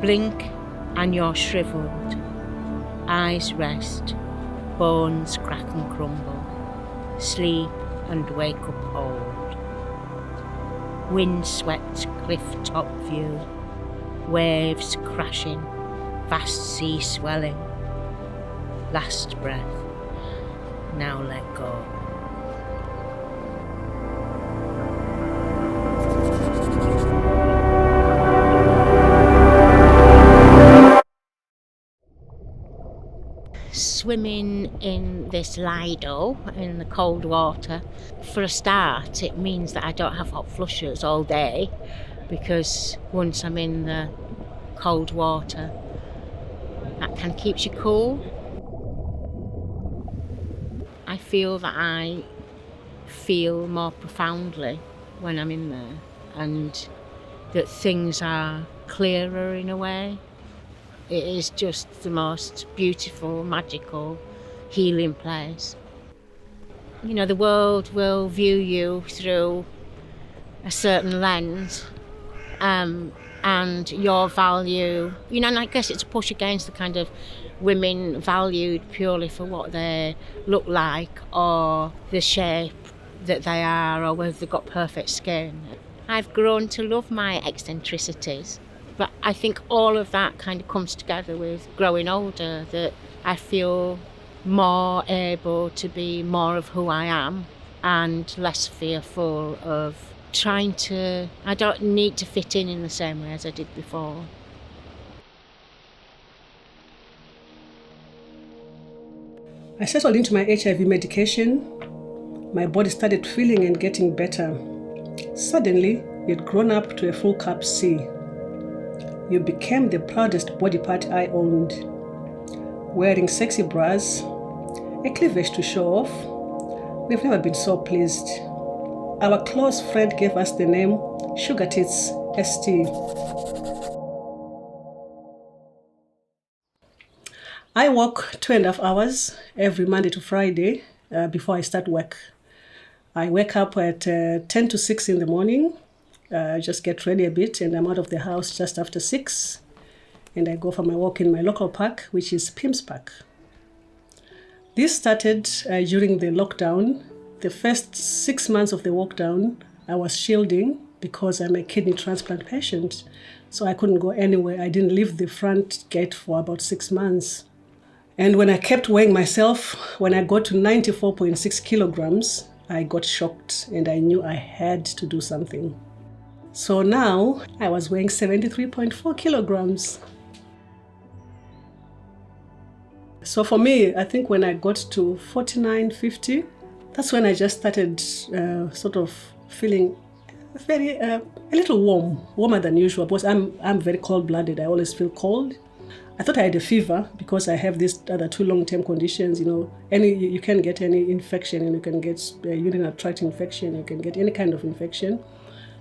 Blink and you're shriveled. Eyes rest, bones crack and crumble. Sleep and wake up old. Wind-swept cliff-top view. Waves crashing, vast sea swelling. Last breath, now let go. Swimming in this Lido, in the cold water, for a start, it means that I don't have hot flushes all day, because once I'm in the cold water, that kind of keeps you cool. I feel that I feel more profoundly when I'm in there, and that things are clearer in a way. It is just the most beautiful, magical, healing place. You know, the world will view you through a certain lens, and your value, you know, and I guess it's a push against the kind of women valued purely for what they look like or the shape that they are or whether they've got perfect skin. I've grown to love my eccentricities, but I think all of that kind of comes together with growing older, that I feel more able to be more of who I am and less fearful of I don't need to fit in the same way as I did before. I settled into my HIV medication. My body started feeling and getting better. Suddenly, you'd grown up to a full cup C. You became the proudest body part I owned. Wearing sexy bras, a cleavage to show off, we've never been so pleased. Our close friend gave us the name Sugar Tits ST. I walk 2.5 hours every Monday to Friday before I start work. I wake up at 10 to 6 in the morning, just get ready a bit, and I'm out of the house just after 6. And I go for my walk in my local park, which is Pims Park. This started during the lockdown. The first 6 months of the lockdown, I was shielding because I'm a kidney transplant patient. So I couldn't go anywhere. I didn't leave the front gate for about 6 months. And when I kept weighing myself, when I got to 94.6 kilograms, I got shocked and I knew I had to do something. So now I was weighing 73.4 kilograms. So for me, I think when I got to 49.50, that's when I just started sort of feeling very, a little warmer than usual, because I'm very cold-blooded. I always feel cold. I thought I had a fever because I have these other 2 long-term conditions. You know, you can get any infection, and you can get urinary tract infection. You can get any kind of infection.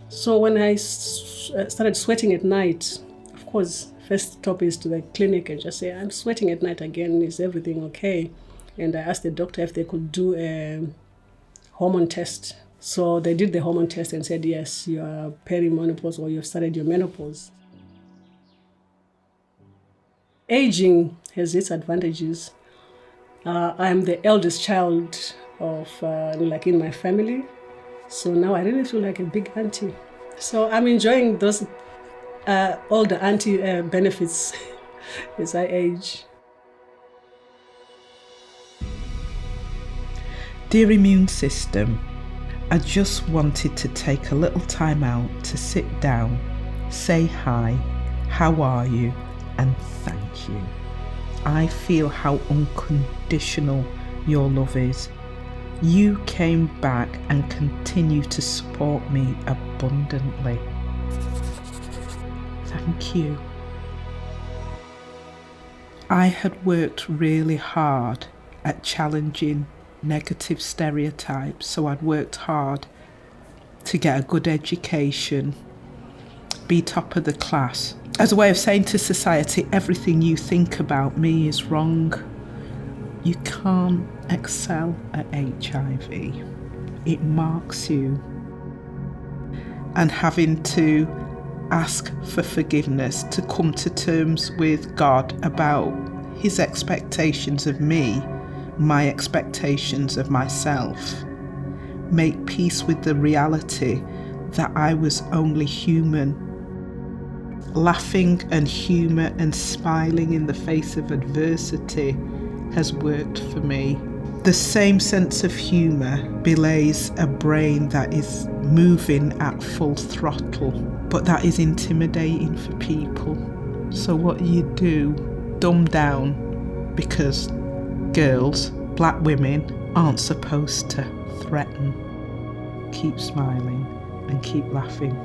So when I started sweating at night, of course, first stop is to the clinic and just say, I'm sweating at night again. Is everything okay? And I asked the doctor if they could do a hormone test. So they did the hormone test and said, yes, you are perimenopause or you've started your menopause. Aging has its advantages. I'm the eldest child of, in my family. So now I really feel like a big auntie. So I'm enjoying those all the auntie benefits as I age. Dear immune system, I just wanted to take a little time out to sit down, say hi, how are you, and thank you. I feel how unconditional your love is. You came back and continue to support me abundantly. Thank you. I had worked really hard at challenging negative stereotypes, so I'd worked hard to get a good education, be top of the class, as a way of saying to society, everything you think about me is wrong. You can't excel at HIV. It marks you. And having to ask for forgiveness, to come to terms with God about his expectations of me, my expectations of myself. Make peace with the reality that I was only human. Laughing and humour and smiling in the face of adversity has worked for me. The same sense of humour belays a brain that is moving at full throttle, but that is intimidating for people. So what do, dumb down, because girls, black women, aren't supposed to threaten. Keep smiling and keep laughing.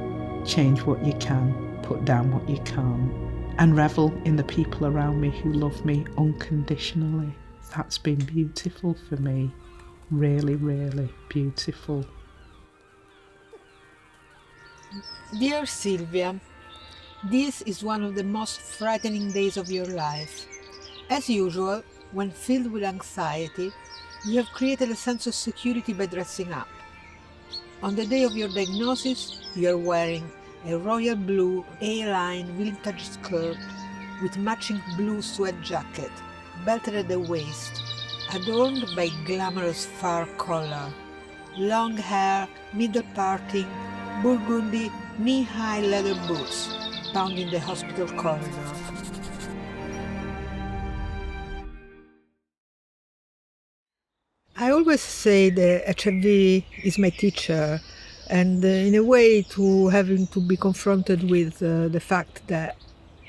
Change what you can, put down what you can't, and revel in the people around me who love me unconditionally. That's been beautiful for me. Really, really beautiful. Dear Sylvia, this is one of the most frightening days of your life. As usual, when filled with anxiety, you have created a sense of security by dressing up. On the day of your diagnosis, you are wearing a royal blue A-line vintage skirt with matching blue sweat jacket, belted at the waist, adorned by glamorous fur collar, long hair, middle parting, burgundy, knee-high leather boots, pounding the hospital corridor. I always say that HIV is my teacher, and in a way to having to be confronted with the fact that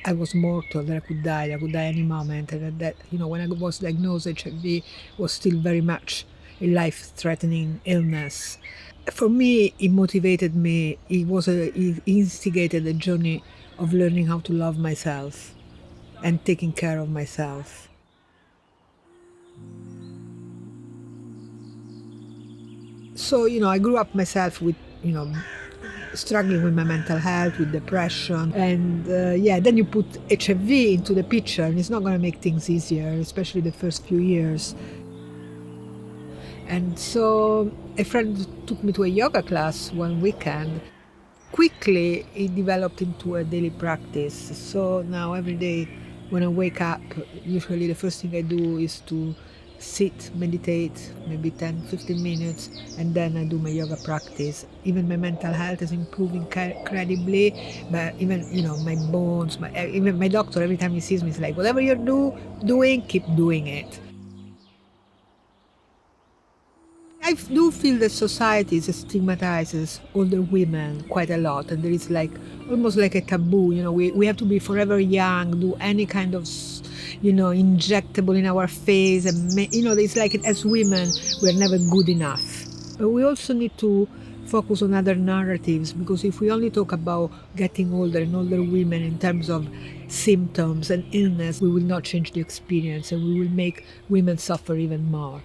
I was mortal, that I could die any moment, and that, when I was diagnosed, HIV was still very much a life-threatening illness. For me, it motivated me. It instigated a journey of learning how to love myself and taking care of myself. So, I grew up myself with, struggling with my mental health, with depression. And then you put HIV into the picture, and it's not going to make things easier, especially the first few years. And so a friend took me to a yoga class one weekend. Quickly, it developed into a daily practice. So now every day when I wake up, usually the first thing I do is to sit, meditate, maybe 10-15 minutes, and then I do my yoga practice. Even my mental health is improving incredibly, but even, my bones, even my doctor, every time he sees me, is like, whatever you're doing, keep doing it. I do feel that society stigmatizes older women quite a lot, and there is almost like a taboo. We have to be forever young, do any kind of injectable in our face, and it's like as women we're never good enough. But we also need to focus on other narratives, because if we only talk about getting older and older women in terms of symptoms and illness, we will not change the experience, and we will make women suffer even more.